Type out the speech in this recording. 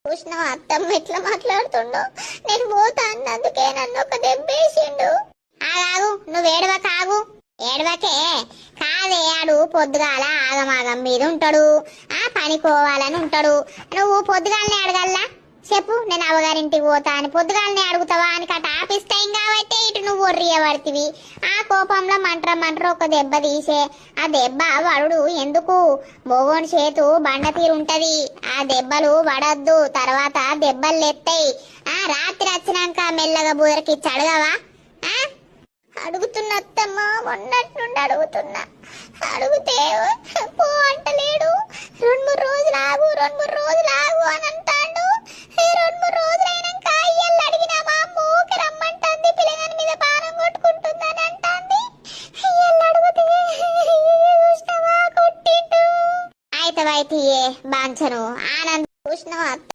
చూసిన అత్తమ్మ ఎట్లా మాట్లాడుతుండో. నేను పోతా అన్నందుకే నన్ను ఒక దెబ్బేసిండు. ఆగాగు, నువ్వు ఏడవకాగు. ఏడవకే కాదే, ఆడు పొద్దుగాల ఆగమాగం మీద ఉంటాడు, ఆ పనికోవాలని ఉంటాడు. నువ్వు పొద్దుగాలనే అడగల్లా చెప్పు, నేను అవగారింటికి పోతా అని పొద్దుగాలనే అడుగుతావా అని కట ఆఫీస్ టైం కాబట్టి ఇటు నువ్వు ఒర్రియబడితివి. ఆ కోపంలో మంట్ర ఒక దెబ్బ తీసే. ఆ దెబ్బ వడుడు ఎందుకు? మొగోని చేతు బండ తీరు ఉంటది, ఆ దెబ్బలు వడద్దు, తర్వాత దెబ్బలు లెత్తాయి. ఆ రాత్రి వచ్చినాక మెల్లగా బుదరకిచ్చి అడగవా? అడుగుతున్నా అత్తమ్మ, మొన్నట్టుండి అడుగుతున్నా. అడిగితే పో అంటలేడు. 2-3 రోజులు ఆగు అని అంటాడు.